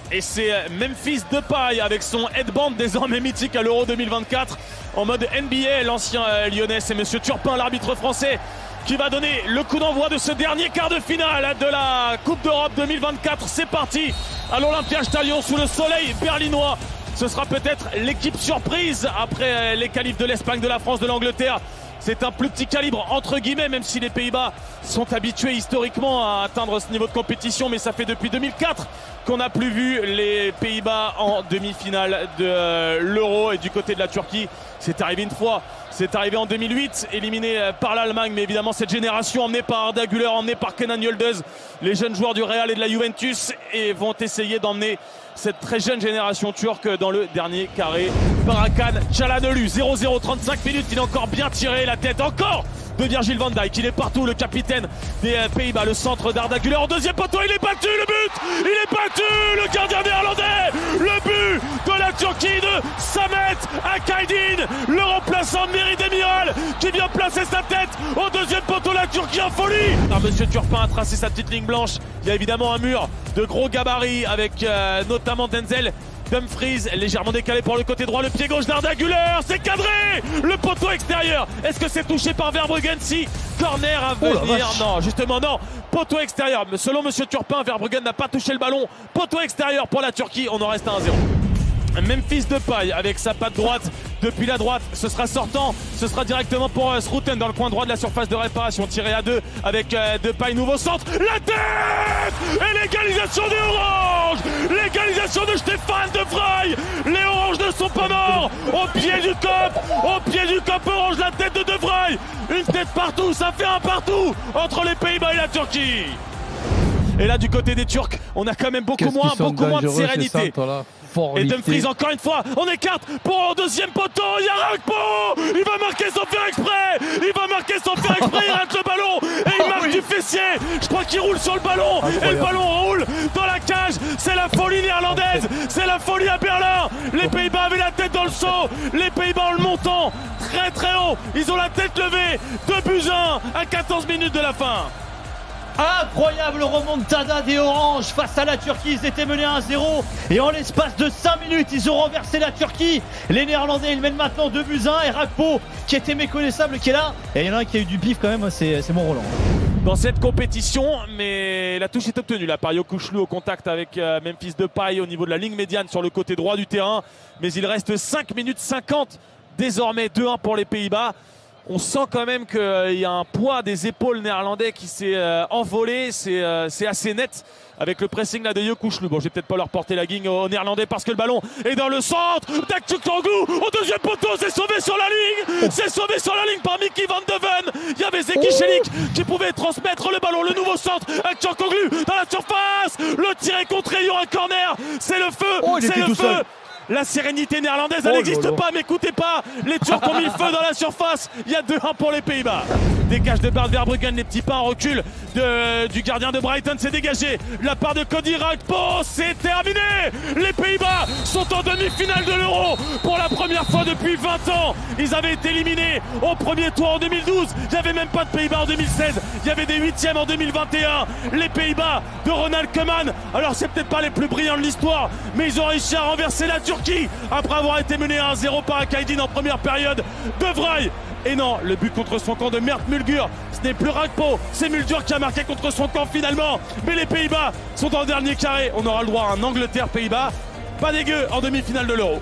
Et c'est Memphis Depay avec son headband désormais mythique à l'Euro 2024 en mode NBA, l'ancien lyonnais. C'est Monsieur Turpin, l'arbitre français, qui va donner le coup d'envoi de ce dernier quart de finale de la Coupe d'Europe 2024. C'est parti à l'Olympiastadion sous le soleil berlinois. Ce sera peut-être l'équipe surprise après les qualifs de l'Espagne, de la France, de l'Angleterre. C'est un plus petit calibre entre guillemets, même si les Pays-Bas sont habitués historiquement à atteindre ce niveau de compétition. Mais ça fait depuis 2004 qu'on n'a plus vu les Pays-Bas en demi-finale de l'Euro. Et du côté de la Turquie, c'est arrivé une fois. C'est arrivé en 2008, éliminé par l'Allemagne. Mais évidemment, cette génération emmenée par Arda Güler, emmenée par Kenan Yıldız, les jeunes joueurs du Real et de la Juventus, et vont essayer d'emmener cette très jeune génération turque dans le dernier carré. Barakan Çalhanoğlu, 0-0, 35 minutes, il a encore bien tiré la tête, encore de Virgil van Dijk. Il est partout, le capitaine des Pays-Bas, le centre d'Arda Güler au deuxième poteau, il est battu, le but, il est battu, le gardien néerlandais, le but de la Turquie de Samet Akaydin, le remplaçant de Merih Demiral qui vient placer sa tête au deuxième poteau. La Turquie en folie. Monsieur Turpin a tracé sa petite ligne blanche. Il y a évidemment un mur de gros gabarits avec notamment Denzel Dumfries, légèrement décalé pour le côté droit, le pied gauche d'Arda Güler, c'est cadré, le poteau extérieur. Est-ce que c'est touché par Verbruggen? Si, corner à venir. Non, justement non, poteau extérieur. Selon Monsieur Turpin, Verbruggen n'a pas touché le ballon. Poteau extérieur pour la Turquie, on en reste à 1-0. Memphis Depay avec sa patte droite depuis la droite, ce sera sortant, ce sera directement pour Schruten dans le coin droit de la surface de réparation, tiré à deux avec Depay, nouveau centre, la tête et l'égalisation des Oranges, l'égalisation de Stefan de Vrij. Les Oranges ne sont pas morts, au pied du COP Orange, la tête de Vrij, une tête partout, ça fait un partout entre les Pays-Bas et la Turquie. Et là du côté des Turcs, on a quand même beaucoup moins de sérénité. Et Dumfries encore une fois, on écarte pour le deuxième poteau, il y a Rakpo, il va marquer sans faire exprès, il rate le ballon et il marque du fessier. Je crois qu'il roule sur le ballon. Incroyable. Et le ballon roule dans la cage. C'est la folie néerlandaise, c'est la folie à Berlin. Les Pays-Bas avaient la tête dans le seau, les Pays-Bas en le montant très très haut, ils ont la tête levée. 2-1 à 14 minutes de la fin. Incroyable remontada des Oranges face à la Turquie. Ils étaient menés à 1-0 et en l'espace de 5 minutes, ils ont renversé la Turquie. Les Néerlandais, ils mènent maintenant 2-1 et Rakpo, qui était méconnaissable, qui est là. Et il y en a un qui a eu du bif quand même, c'est mon Roland. Dans cette compétition, mais la touche est obtenue là par Yokuslu au contact avec Memphis Depay au niveau de la ligne médiane sur le côté droit du terrain. Mais il reste 5 minutes 50, désormais 2-1 pour les Pays-Bas. On sent quand même qu'il y a un poids des épaules néerlandais qui s'est envolé, c'est assez net avec le pressing là de Yokuslu. Bon, je vais peut-être pas leur porter la guigne aux Néerlandais parce que le ballon est dans le centre. Takçukoğlu au deuxième poteau, c'est sauvé sur la ligne, par Mickey Van de Ven. Il y avait Zeki Çelik qui pouvait transmettre le ballon, le nouveau centre. Takçukoğlu dans la surface, le tiré contré, il y aura un corner, c'est le feu, c'est le feu. La sérénité néerlandaise, elle n'existe pas, m'écoutez pas. Les Turcs ont mis le feu dans la surface. Il y a 2-1 pour les Pays-Bas. Dégage de Bart Verbruggen, les petits pas en recul du gardien de Brighton, c'est dégagé. La part de Cody Rakpo, c'est terminé. Les Pays-Bas sont en demi-finale de l'Euro pour la première fois depuis 20 ans. Ils avaient été éliminés au premier tour en 2012. Il n'y avait même pas de Pays-Bas en 2016. Il y avait des 8e en 2021. Les Pays-Bas de Ronald Koeman. Alors c'est peut-être pas les plus brillants de l'histoire, mais ils ont réussi à renverser la Turquie après avoir été mené à 1-0 par Akaydin en première période. De Vrij. Et non, le but contre son camp de Mert Müldür, ce n'est plus Rakpo, c'est Müldür qui a marqué contre son camp finalement. Mais les Pays-Bas sont dans le dernier carré. On aura le droit à un Angleterre-Pays-Bas. Pas dégueu en demi-finale de l'Euro.